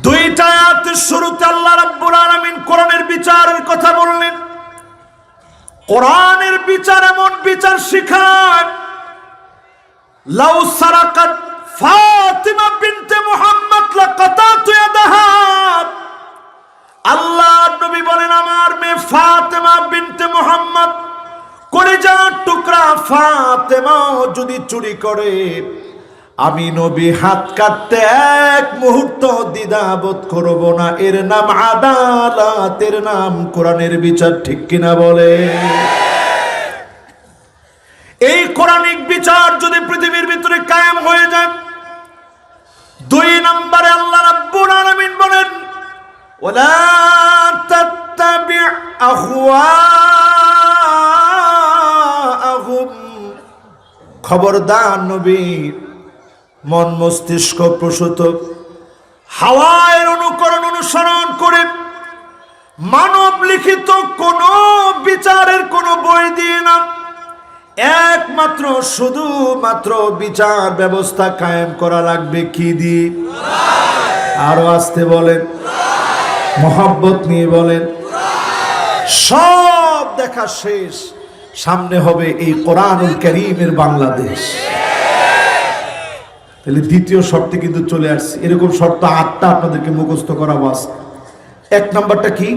দুইটা আয়াতের শুরুতে আল্লাহ রাব্বুল আলামিন কোরআনের বিচারের কথা বললেন। কোরআনের বিচার এমন বিচার শিখায়, লাউ সারাকাত ফাতিমা বিনতে মুহাম্মদ লাকাতাতু ইয়াদাহা। আল্লাহর নবী বলেন, আমার মেয়ে ফাতেমা বিনতে মুহাম্মদ কলিজার টুকরা ফাতেমা যদি চুরি করে, আমি নবী হাত কাটতে এক মুহূর্ত দ্বিধাবোধ করব না। এর নাম আদালত, এর নাম কোরআনের বিচার। ঠিক কিনা বলে? এই কোরআনিক বিচার যদি পৃথিবীর ভিতরে কায়েম হয়ে যায়, দুই নম্বরে আল্লাহ রাব্বুল আলামিন বলেন, ওয়ালা তাত্তাবি আহওয়াআহুম। খবরদার নবী মন মস্তিষ্ক প্রসূত হাওয়ার অনুকরণ অনুসরণ করে মানব লিখিত কোন বিচারের কোন বই দিয়ে না, একমাত্র শুধুমাত্র বিচার ব্যবস্থা কায়েম করা লাগবে কি দিয়ে? আরো আসতে বলেন, মোহাব্বত নিয়ে বলেন। সব দেখা শেষ, সামনে হবে এই কোরআনুল কারীমের বাংলাদেশ। তাহলে দ্বিতীয় শর্তে কিন্তু চলে আসছে। এরকম শর্ত 8টা আপনাদেরকে মুখস্থ করাবো আজকে। এক নাম্বারটা কি?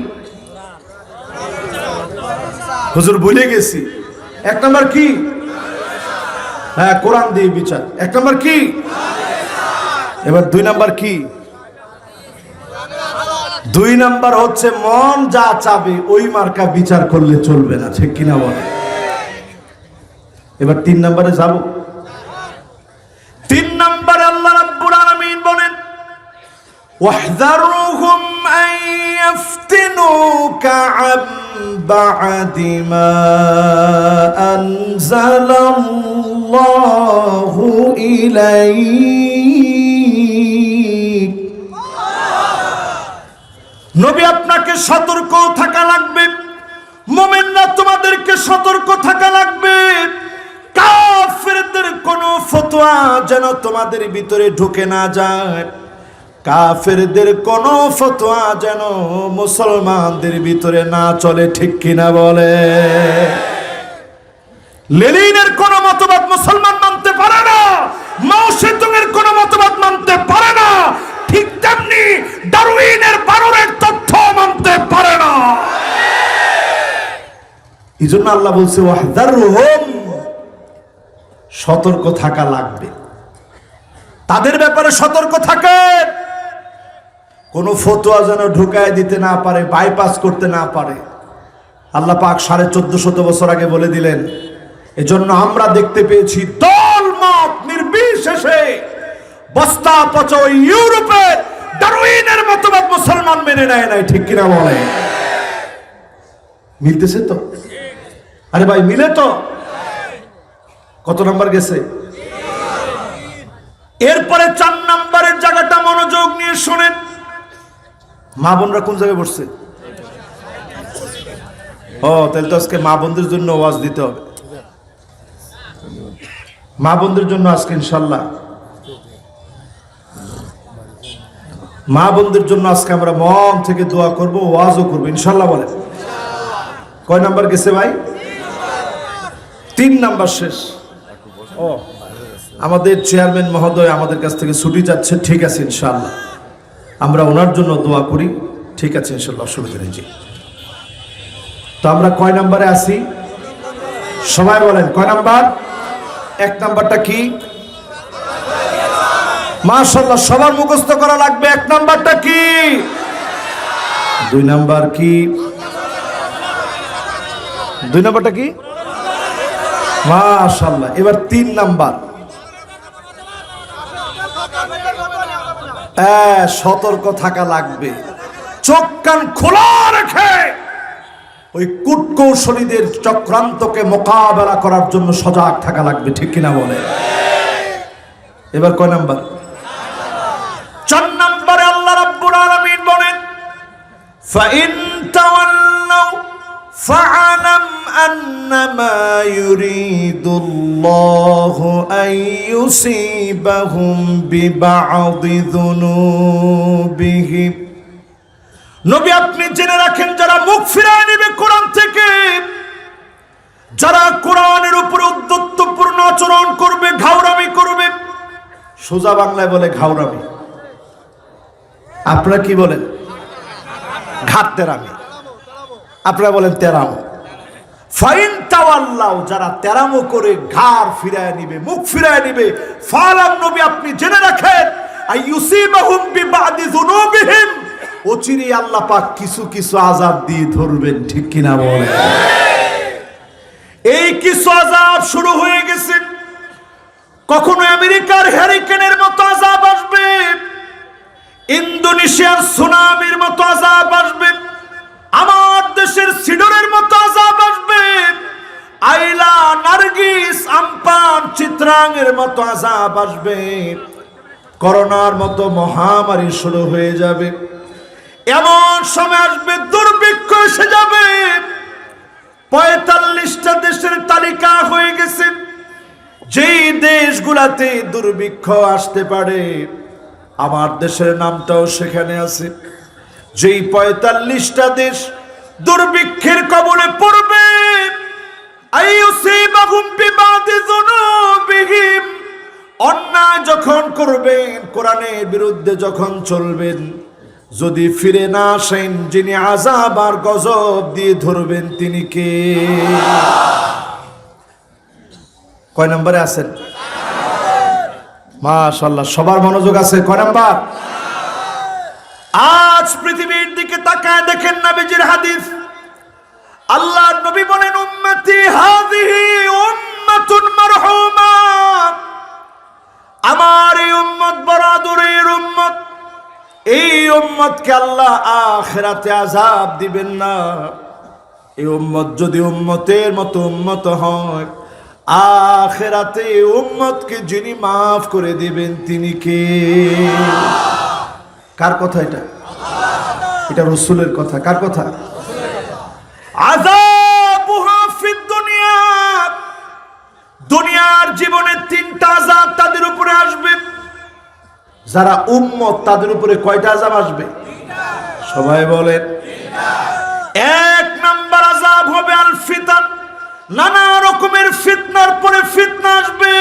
হুজুর ভুলে গেছি। এক নাম্বার কি? হ্যাঁ, কোরআন দিয়ে বিচার। এক নাম্বার কি? এবার দুই নাম্বার কি? দুই নাম্বার হচ্ছে মন যা চাবে ওই মার্কা বিচার করলে চলবে না। ঠিক কিনা বলে? এবার তিন নাম্বারে যাব। তিন নম্বরে আল্লাহ রাব্বুল আলামিন বলেন, ওয়াহযারুহুম আন ইফতিনুকা আন বা'দি মা আনজালাল্লাহু ইলাইক। নবী আপনাকে সতর্ক থাকা লাগবে, মুমিনরা তোমাদেরকে সতর্ক থাকা লাগবে। কাফেরদের কোন ফতোয়া যেন তোমাদের ভিতরে ঢুকে না যায়, কাফেরদের কোন ফতোয়া যেন মুসলমানদের ভিতরে না চলে। ঠিক কিনা বলে? লেনিনের কোন মতবাদ মুসলমান মানতে পারে না, মাও সেতুংয়ের কোন মতবাদ মানতে পারে না, ঠিক তেমনি ডারউইনের বানরের তথ্য মানতে পারে না। এইজন্য আল্লাহ বলছে, ওয়াহযারহুম, সতর্ক থাকা লাগবে, তাদের ব্যাপারে সতর্ক থাকেন। কোন ফতোয়া যেন ঢুকায় দিতে না পারে, বাইপাস করতে না পারে। আল্লাহ পাক 1450 বছর আগে বলে দিলেন। এজন্য আমরা দেখতে পেয়েছি দল মত নির্বিশেষে বস্তা পচা ইউরোপের ডারউইনের মতবাদ মুসলমান মেনে নেয় নাই। ঠিক কিনা বলে? মিলতেছে তো? আরে ভাই মিলে তো? কত নাম্বার গেছে? এরপরে 4 নাম্বারের জায়গাটা মনোযোগ নিয়ে শুনেন। মা বোনরা কোন জায়গায় বসছে? তাহলে তো আজকে মা বোনদের জন্য ওয়াজ দিতে হবে। মা বোনদের জন্য আজকে ইনশাল্লাহ, মা বোনদের জন্য আজকে আমরা মন থেকে দোয়া করব, ওয়াজও করবো ইনশাল্লাহ। বলে কয় নাম্বার গেছে ভাই? 3 নাম্বার শেষ। আমাদের চেয়ারম্যান মহোদয় আমাদের কাছ থেকে ছুটি যাচ্ছে। ঠিক আছে ইনশাআল্লাহ, আমরা ওনার জন্য দোয়া করি। ঠিক আছে ইনশাআল্লাহ, অসুবিধা নেই। জি, তো আমরা কয় নাম্বারে আছি? সবাই বলেন কয় নাম্বার? 1 নাম্বারটা কি? মাশাআল্লাহ, সবার মুখস্থ করা লাগবে। 1 নাম্বারটা কি? 2 নাম্বার কি? 2 নাম্বারটা কি? মাশাআল্লাহ। এবার 3 নাম্বার, সতর্ক থাকা লাগবে। চোখ কান খোলা রেখে ওই কূটকৌশলীদের চক্রান্তকে মোকাবেলা করার জন্য সজাগ থাকা লাগবে। ঠিক কিনা বলে? এবার কয় নাম্বার? 4 নম্বরে আল্লাহ রাব্বুল আলামিন বলেন, ফাইন তাওয়াল্লাউ ফাআলাম আন্নামা ইউরিদুল্লাহু আন ইউসিবাহুম বিবা'দি যুনুব যুনুবিহি। নবী আপনি জেনে রাখেন, যারা মুখ ফিরায় নেবে কোরআন থেকে, যারা কোরআনের উপরে উদ্ধত্তপূর্ণ আচরণ করবে, ঘাউরামি করবে, সোজা বাংলায় বলে ঘাউরামি, আপনারা কি বলেন? ঘাট তেরামি, আপনারা বলেন তেরামো। ফাইন তাওয়াল্লাও, যারা তেরামো করে ঘাড় ফিরায় নিবে, মুখ ফিরায় নিবে, ফালাম নবী আপনি জেনে রাখেন, আইয়ুসিবাহুম বিবাদি যুনুবিহিম, অচিরে আল্লাহ পাক কিছু কিছু আযাব দিয়ে ধরবেন। ঠিক কিনা বলেন? এই কিছু আযাব শুরু হয়ে গেছে। কখনো আমেরিকার হ্যারিকেনের মতো আযাব আসবে, ইন্দোনেশিয়ার সুনামির মতো আযাব আসবে, আমার দেশের সিডরের মতো আযাব আসবে, আইলা, নার্গিস, আমপান, চিত্রাঙ্গের মতো আযাব আসবে, করোনার মতো মহামারী শুরু হয়ে যাবে। এমন সময় আসবে, দুর্ভিক্ষ এসে যাবে। 45টা দেশের তালিকা হয়ে গেছে, যেই দেশগুলাতে দুর্ভিক্ষ আসতে পারে আমার দেশের নামটাও সেখানে আছে। যেই 45টা দেশ দুর্ভিক্ষের কবলে পড়বে, আইয়ুসিবাহুম বিবাদি যুনুবিহিম, অন্যায় যখন করবেন, কোরআনের বিরুদ্ধে যখন চলবেন, যদি ফিরে না আসেন, যিনি আযাব আর গজব দিয়ে ধরবেন তিনি কে? কয় নম্বরে আছেন? মাশাআল্লাহ, সবার মনোযোগ আছে। কয় নাম্বার? আজ পৃথিবীর দিকে তাকায় দেখেন, নবীজির হাদিস, আল্লাহর নবী বলেন, উম্মতি হাযিহি উম্মাতুন মারহুমা, আমার এই উম্মত বড় আদরের উম্মত। এই উম্মতকে আল্লাহ আখিরাতে আযাব দিবেন না। এই উম্মত যদি উম্মতের মতো উম্মত হয়, আখিরাতে উম্মতকে যিনি মাফ করে দিবেন তিনি কে? কার কথা এটা? এটা রাসূলের কথা। কার কথা? আযাবুহা ফিদ দুনিয়া, দুনিয়ার জীবনে 3টা আযাব তাদের উপরে আসবে। যারা উম্মত তাদের উপরে কয়টা আযাব আসবে? সবাই বলেন। 1 নাম্বার আযাব হবে আল ফিতান, নানা রকমের ফিতনার পরে ফিতনা আসবে।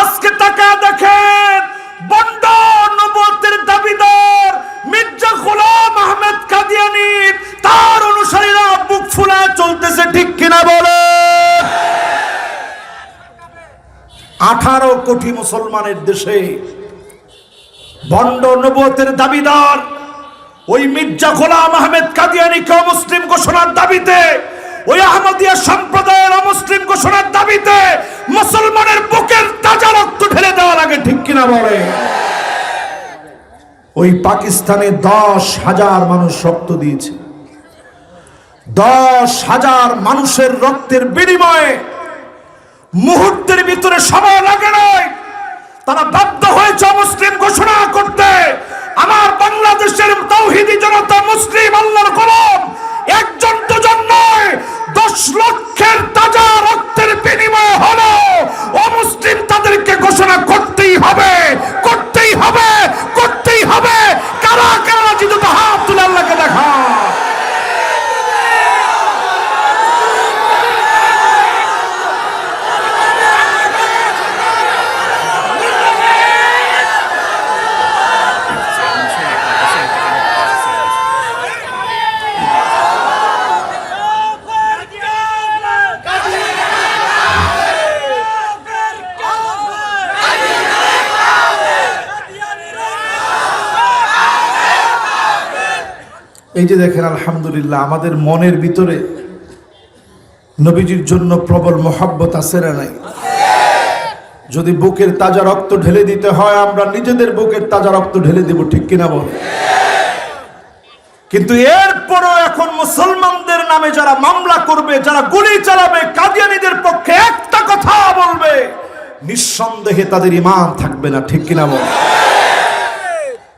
আজকে তাকায় দেখেন, বন্ড নবুয়তের দাবিদার মির্জা গোলাম আহমেদ কাদিয়ানী, তার অনুসারীরা বুক ফুলায় চলতেছে। ঠিক কিনা বলে? 18 কোটি মুসলমানের দেশে বন্ড নবুয়তের দাবিদার ওই মির্জা গোলাম আহমেদ কাদিয়ানীকে অমুসলিম ঘোষণার দাবিতে, ওই আহমদিয়া সম্প্রদায়ের অমুসলিম ঘোষণার দাবিতে মুসলমানের বুকের তাজা রক্ত ঢেলে দেওয়া লাগে। ঠিক কিনা বলে? ওই পাকিস্তানে 10,000 মানুষ রক্ত দিয়েছে। 10,000 মানুষের রক্তের বিনিময়ে মুহূর্তের ভিতরে সময় লাগে নাই, তারা বাধ্য হয়েছে মুসলিম ঘোষণা করতে। আমার বাংলাদেশের তাওহীদি জনতা মুসলিম আল্লাহর গোলাম একজন দুজন নয়, 10 লক্ষের তাজা রক্তের বিনিময়ে হলো অমুসলিম তাদেরকে ঘোষণা করতেই হবে, করতেই হবে, করতেই হবে। কারা কারা জিতু তো হাত তুলে আল্লাহকে দেখা। এই যে দেখেন, আলহামদুলিল্লাহ, আমাদের মনের ভিতরে নবীজির জন্য প্রবল মহব্বত আছে না নাই? যদি বুকের তাজা রক্ত ঢেলে দিতে হয়, আমরা নিজেদের বুকের তাজা রক্ত ঢেলে দেব। ঠিক কিনা বল? কিন্তু এরপরও এখন মুসলমানদের নামে যারা মামলা করবে, যারা গুলি চালাবে, কাদিয়ানীদের পক্ষে একটা কথা বলবে, নিঃসন্দেহে তাদের ঈমান থাকবে না। ঠিক কিনা বল?